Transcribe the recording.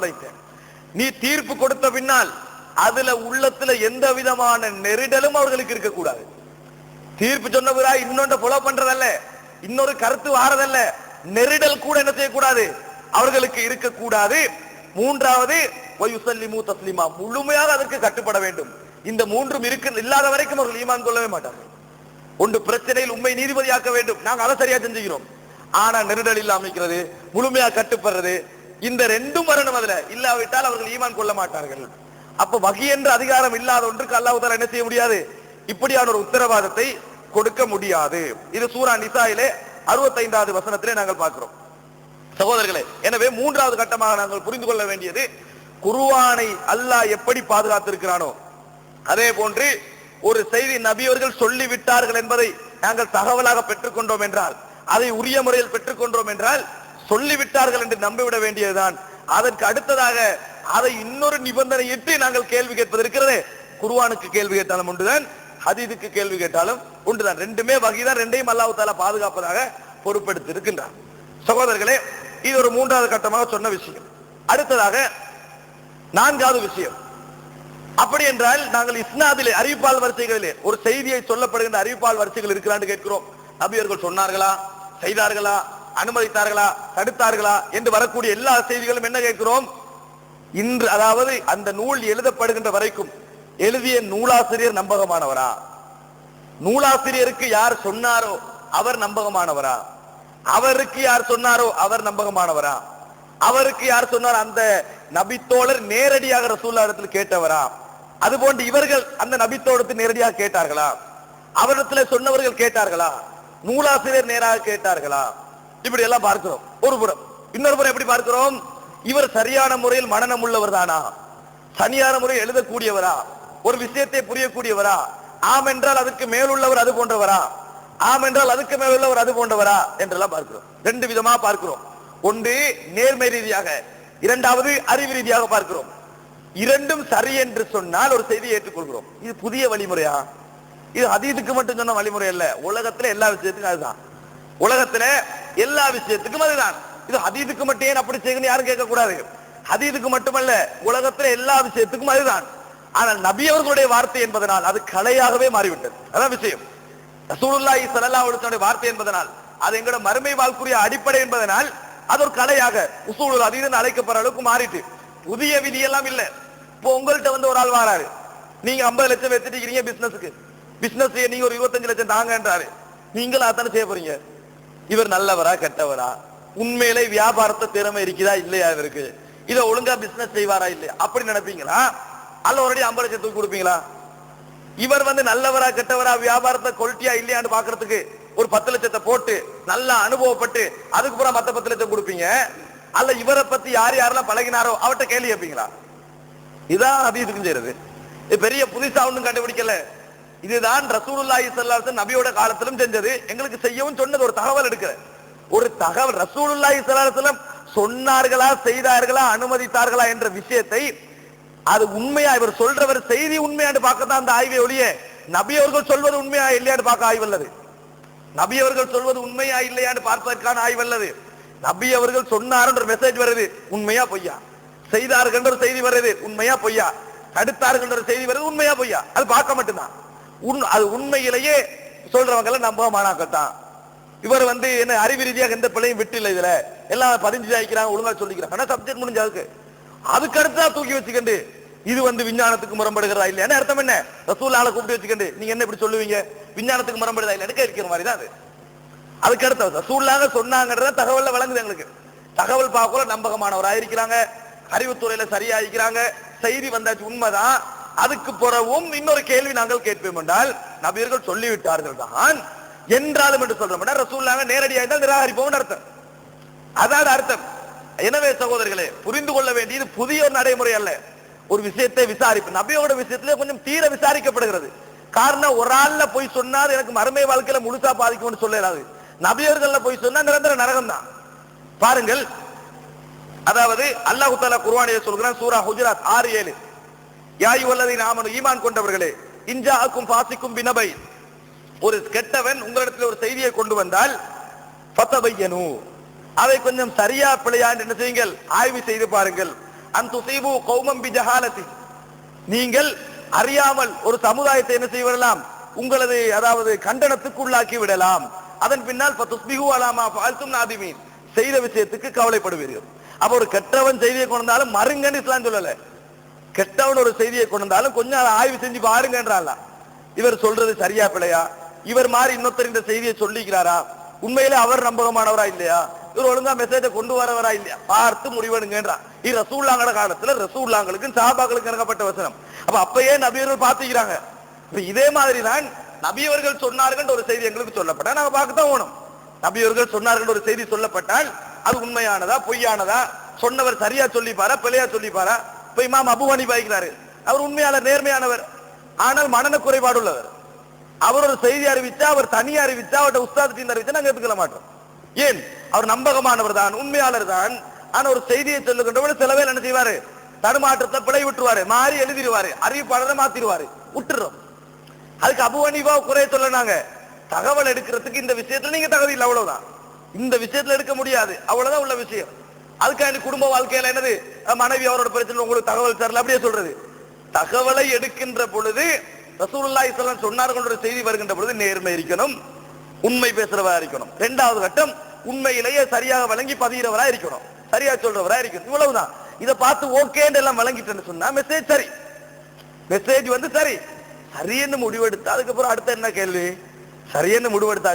வைத்தேன். நீ தீர்ப்பு கொடுத்த பின்னால் அதுல உள்ளத்துல எந்த விதமான நெருடலும் அவர்களுக்கு இருக்கக்கூடாது. தீர்ப்பு சொன்னவரா இன்னொன்று ஃபாலோ பண்றதல்ல, இன்னொரு கருத்து வாரதல்ல, நெருடல் கூட என்ன செய்யக்கூடாது, அவர்களுக்கு இருக்கக்கூடாது. மூன்றாவது வயுசல்லிமு தஸ்லிமா, முழுமையாக அதற்கு கட்டுப்பட வேண்டும். இந்த மூன்றும் இல்லாத வரைக்கும் அவர்கள் ஈமான் கொள்ளவே மாட்டார்கள். ஒன்று பிரச்சனையில் உண்மை நீதிபதியாக்க வேண்டும், நாங்க அதை சரியா செஞ்சுக்கிறோம். ஆனா நெருடல் இல்லாம இருக்கிறது, முழுமையா கட்டுப்படுறது, இந்த ரெண்டும் வரணும். அதுல இல்லாவிட்டால் அவர்கள் ஈமான் கொள்ள மாட்டார்கள். அப்ப வகி என்ற அதிகாரம் இல்லாத ஒன்றுக்கு அல்லாஹ் தஆலா என்ன செய்ய முடியாது, இப்படியான ஒரு உத்தரவாதத்தை கொடுக்க முடியாது. இது சூரா நிசாயிலே 65வது வசனத்திலே நாங்கள் பார்க்கிறோம். சகோதரர்களே, எனவே மூன்றாவது கட்டமாக நாங்கள் புரிந்து கொள்ள வேண்டியது, குர்ஆனை அல்லாஹ் எப்படி பாதுகாத்திருக்கிறானோ அதே போன்று ஒரு செய்தி நபியவர்கள் சொல்லிவிட்டார்கள் என்பதை நாங்கள் தகவலாக பெற்றுக்கொண்டோம் என்றால், அதை உரிய முறையில் பெற்றுக்கொண்டோம் என்றால், சொல்லிவிட்டார்கள் என்று நம்பிவிட வேண்டியதுதான். அதற்கு அடுத்ததாக அதை இன்னொரு நிபந்தனை இட்டு நாங்கள் கேள்வி கேட்பது இருக்கிறதே, குர்ஆனுக்கு கேள்வி கேட்டாலும் உண்டுதான், ஹதீஸுக்கு கேள்வி கேட்டாலும் உண்டுதான். ரெண்டுமே வகைதான், ரெண்டையும் அல்லாஹ் தஆலா பாதுகாப்பதாக பொறுப்பெடுத்து இருக்கின்றார். சகோதரர்களே, இது ஒரு மூன்றாவது கட்டமாக சொன்ன விஷயம். அடுத்ததாக நான்காவது விஷயம், அப்படி என்றால் நாங்கள் இஸ்னாதிலே அறிவிப்பால் வரிசைகளிலே ஒரு செய்தியை சொல்லப்படுகின்ற அறிவிப்பால் வரிசைகள் இருக்கிறான்னு கேட்கிறோம். நபியர்கள் சொன்னார்களா, செய்தார்களா, அனுமதித்தார்களா, தடுத்தார்களா என்று வரக்கூடிய எல்லா செய்திகளும் என்ன கேட்கிறோம், இன்று அதாவது அந்த நூல் எழுதப்படுகின்ற வரைக்கும் எழுதிய நூலாசிரியர் நம்பகமானவரா, நூலாசிரியருக்கு யார் சொன்னாரோ அவர் நம்பகமானவரா, அவருக்கு யார் சொன்னாரோ அவர் நம்பகமானவரா, அவருக்கு யார் சொன்னார் அந்த நபித்தோழர் நேரடியாக ரசூலுல்லாஹ் இடத்தில் கேட்டவரா, அதுபோன்று இவர்கள் அந்த நபித்தோழத்தை நேரடியாக கேட்டார்களா, அவரிடத்தில் சொன்னவர்கள் கேட்டார்களா, நூலாசிரியர் நேராக கேட்டார்களா, இப்படி எல்லாம் பார்க்கிறோம். ஒரு புறம். இன்னொரு புறம் எப்படி பார்க்கிறோம், இவர் சரியான முறையில் மனநம் உள்ளவர் தானா, சரியான முறையில் எழுதக்கூடியவரா, ஒரு விஷயத்தை புரியக்கூடியவரா, ஆம் என்றால் அதுக்கு மேலுள்ளவர் அது போன்றவரா, ஆம் என்றால் அதுக்கு மேலுள்ளவர் அது போன்றவரா என்றெல்லாம் பார்க்கிறோம். ரெண்டு விதமா பார்க்கிறோம். ஒன்று நேர்மை ரீதியாக, இரண்டாவது அறிவு ரீதியாக பார்க்கிறோம். இரண்டும் சரி என்று சொன்னால் ஒரு செய்தியை ஏற்றுக்கொள்கிறோம். இது புதிய வழிமுறையா, இது ஹதீஸுக்கு மட்டும் சொன்ன வழிமுறை அல்ல, உலகத்துல எல்லா விஷயத்துக்கும் அதுதான், உலகத்துல எல்லா விஷயத்துக்கும் அதுதான். இது ஹதீஸுக்கு மட்டும் ஏன் அப்படி செய்யணும் யாரும் கேட்க கூடாது. ஹதீஸுக்கு மட்டுமல்ல, உலகத்துல எல்லா விஷயத்துக்கும் அதுதான். ஆனால் நபி அவர்களுடைய வார்த்தை என்பதனால் அது கலையாகவே மாறிவிட்டது. அதான் விஷயம். ரசூலுல்லாஹி ஸல்லல்லாஹு அலைஹி வஸல்லம் வார்த்தை என்பதனால், அது எங்களோட மறுமை வாழ்க்குரிய அடிப்படை என்பதனால் அது ஒரு கலையாக உசூலுல் ஹதீஸ் அழைக்கப்படுற அளவுக்கு மாறிட்டு, புதிய விதி எல்லாம் இல்ல. இப்போ உங்கள்கிட்ட வந்து ஒரு ஆள் வாராரு, நீங்க 50 லட்சம் வச்சுட்டீங்க பிசினஸுக்கு, பிசினஸ் நீங்க ஒரு 25 லட்சம் தாங்கன்றாரு, நீங்களும் அத்தனை செய்ய போறீங்க. இவர் நல்லவரா கெட்டவரா, உண்மையிலே வியாபாரத்தை திறமை இருக்குதா இல்லையா, இவருக்கு இதை ஒழுங்கா பிசினஸ் செய்வாரா இல்லையா அப்படி நினைப்பீங்களா, அல்ல ஒரு 50 லட்சம் தூக்கி கொடுப்பீங்களா? இவர் வந்து நல்லவரா கெட்டவரா, வியாபாரத்தை கொல்ட்டியா இல்லையான்னு பாக்குறதுக்கு ஒரு 10 லட்சத்தை போட்டு நல்லா அனுபவப்பட்டு அதுக்கு பூரா மத்த 10 லட்சம் கொடுப்பீங்க, அல்ல இவரை பத்தி யார் யாரெல்லாம் பழகினாரோ அவர்கிட்ட கேள்வி கேட்பீங்களா? இதான் ஹதீஸுக்கும் செய்யறது. இது பெரிய புதுசா ஒண்ணும் கண்டுபிடிக்கல. இதுதான் ரசூலுல்லாஹி ஸல்லல்லாஹு அலைஹி வஸல்லம் நபியோட காலத்திலும் செஞ்சது, எங்களுக்கு செய்யவும் சொன்னது. ஒரு தகவல் எடுக்கிற ஒரு தகவல் ரசூலுல்லாஹி ஸல்லல்லாஹு அலைஹி வஸல்லம் சொன்னார்களா, செய்தார்களா, அனுமதித்தார்களா என்ற விஷயத்தை அது உண்மையா, இவர் சொல்றவர் செய்தி உண்மையான்னு பார்க்கத்தான் அந்த ஆய்வை ஒழிய நபி அவர்கள் சொல்வது உண்மையா இல்லையான்னு பார்க்க ஆய்வல்லது. நபி அவர்கள் சொல்வது உண்மையா இல்லையான்னு பார்ப்பதற்கான ஆய்வல்லது. நபி அவர்கள் சொன்னார் மெசேஜ் வருது, உண்மையா பொய்யா, செய்தார்கள் ஒரு செய்தி வருது, உண்மையா பொய்யா, தடுத்தார்கள் ஒரு செய்தி வருது, உண்மையா பொய்யா, அது பார்க்க மட்டும்தான். அது உண்மையிலேயே சொல்றவங்க எல்லாம் நம்பமானாக்கத்தான். இவர் வந்து என்ன அறிவு ரீதியாக எந்த பிள்ளையும் விட்டு இல்லை, இதுல எல்லாம் 15 ஆயிக்கிறாங்க, ஒழுங்கா சொல்லிக்கிறாங்க, சப்ஜெக்ட் முடிஞ்சாருக்கு அதுக்கு அடுத்தா தூக்கி வச்சுக்கண்டு இது வந்து விஞ்ஞானத்துக்கு முரண்படுகிறதா இல்லையா அர்த்தம் என்ன, ரசூலுல்லாஹை கூப்பிட்டு வச்சுக்கண்டு நீங்க என்ன இப்படி சொல்லுவீங்க, விஞ்ஞானத்துக்கு முரண்படுதா இல்லையா கேட்கிற மாதிரி தான் அது. அதுக்கு அடுத்த ரசூலுல்லாஹ் சொன்னாங்கன்றத தகவல்ல வழங்குது எங்களுக்கு. தகவல் பார்க்கல நம்பகமானவராக இருக்கிறாங்க, அறிவுத்துறையில சரியா இருக்கிறாங்க, செய்தி வந்தாச்சு உண்மைதான். அதுக்கு பிறகும் இன்னொரு கேள்வி நாங்கள் கேட்போம் என்றால், நபியர்கள் சொல்லிவிட்டார்கள் தான் என்றாலும் என்று சொல்றோம், ரசூலுல்லாஹ் நேரடியாக இருந்தால் நிராகரிப்போம் அர்த்தம். அதாவது அர்த்தம். எனவே சகோதரர்களே, புரிந்து கொள்ள வேண்டியது புதிய ஒரு நடைமுறை அல்ல. ஒரு விஷயத்தை விசாரிப்பு நபியோட விஷயத்திலே கொஞ்சம் தீர விசாரிக்கப்படுகிறது. காரணம், ஒரு ஆள்ல போய் சொன்னா எனக்கு மறுமை வாழ்க்கையில முழுசா பாதிக்கும்னு சொல்லலாது. நபியர்கள்ல போய் சொன்னா நிரந்தர நரகம் தான். பாருங்கள், அதாவது அல்லாஹ் தஆலா குர்ஆனிலே சொல்கிறான், சூரா ஹுஜராத் 6-7, யா அய்யுஹல்லதீன ஆமனூ, ஈமான் கொண்டவர்களே, இன்ஜாஅக்கும் ஃபாஸிக்கும் பினபை, ஒரு கெட்டவன் உங்களிடத்தில் ஒரு செய்தியை கொண்டு வந்தால் ஃபதபையனு, அதை கொஞ்சம் சரியா பிழையா என்ன செய்யுங்கள், ஆய்வு செய்து பாருங்கள். அன் துஸீபு கௌமம் பிஜஹாலத்தி, நீங்கள் அறியாமல் ஒரு சமுதாயத்தை என்ன செய்யலாம், உங்களது அதாவது கண்டனத்துக்கு உள்ளாக்கி விடலாம். அதன் பின்னால் ஃபதுஸ்பிஹு அலா மா ஃபஅல்தும் நாதிமீன், செய்த விஷயத்துக்கு கவலைப்படுவீர்கள். அப்ப ஒரு கெட்டவன் செய்தியை கொண்டாலும் மறுங்கன்னு இஸ்லாம் சொல்லல. கெட்டவன் ஒரு செய்தியை கொண்டாலும் கொஞ்சம் அதை ஆய்வு செஞ்சு பாருங்கன்றால. இவர் சொல்றது சரியா பிழையா, இவர் மாதிரி இன்னொருத்தர் இந்த செய்தியை சொல்லிக்கிறாரா, உண்மையிலே அவர் நம்பகமானவரா இல்லையா, இவர் ஒழுங்கா மெசேஜை கொண்டு வரவரா இல்லையா, பார்த்து முடிவெடுங்கன்றான். இது ரசூலுல்லாஹ்ங்கட காலத்துல ரசூலுல்லாஹ்களுக்கு சஹாபாக்களுக்கு இறக்கப்பட்ட வசனம். அப்ப அப்பயே நபியர்கள் பார்த்துக்கிறாங்க. இதே மாதிரி தான் நபியவர்கள் சொன்னார்கள் ஒரு செய்தி எங்களுக்கு சொல்லப்பட்டா நாங்க பார்க்கத்தான் போகணும். நபியவர்கள் சொன்னார்கள் ஒரு செய்தி சொல்லப்பட்டால் அது உண்மையானதா பொய்யானதா, சொன்னவர் சரியா சொல்லிப்பாரா பிழையா சொல்லிப்பாரா. இப்ப இமாம் அபூ ஹனீஃபா இருக்கிறாரு, அவர் உண்மையாளர் நேர்மையானவர், ஆனால் மனநல குறைபாடு உள்ளவர். அவர் ஒரு செய்தி அறிவிச்சா, அவர் தனியா அறிவிச்சா, அவருடைய உஸ்தாத் அறிவிச்சா நாங்க எடுத்துக்கொள்ள மாட்டோம். ஏன், அவர் நம்பகமானவர் தான், உண்மையாளர் தான். ஆனா ஒரு செய்தியை சொல்லுகின்றவர் சில பேர் என்ன செய்வாரு, தடுமாற்றத்தை பிழை விட்டுருவாரு, மாறி எழுதிடுவாரு, அறிவிப்பாளரை மாத்திடுவாரு, விட்டுறோம். அதுக்கு அபூ ஹனீஃபா குறை சொல்லனாங்க, தகவல் எடுக்கிறதுக்கு இந்த விஷயத்துல நீங்க தகுதி இல்லை, அவ்வளவுதான். இந்த விஷயத்துல எடுக்க முடியாது, அவ்வளவுதான் உள்ள விஷயம். அதுக்காண்டி குடும்ப வாழ்க்கையில என்னது, மனைவி அவரோட பிரச்சனை உங்களுக்கு தகவல் தரல அப்படியே சொல்றது. தகவலை எடுக்கின்ற பொழுது ரசூலுல்லாஹி ஸல்லல்லாஹு அலைஹி வஸல்லம் சொன்னார்கள் ஒரு செய்தி வருகின்ற பொழுது நேர்மை இருக்கணும், உண்மை பேசுறவரா இருக்கணும். இரண்டாவது கட்டம் உண்மையிலேயே சரியாக வழங்கி பதிகிறவரா இருக்கணும், சரியா சொல்றவரா இருக்கணும். இவ்வளவுதான். இதை பார்த்து ஓகேன்னு எல்லாம் வழங்கிட்டேன்னு சொன்னா மெசேஜ் சரி, மெசேஜ் வந்து சரி, சரியன்னு முடிவெடுத்தா அதுக்கப்புறம் அடுத்த என்ன கேள்வி, சரியன்னு முடிவெடுத்தா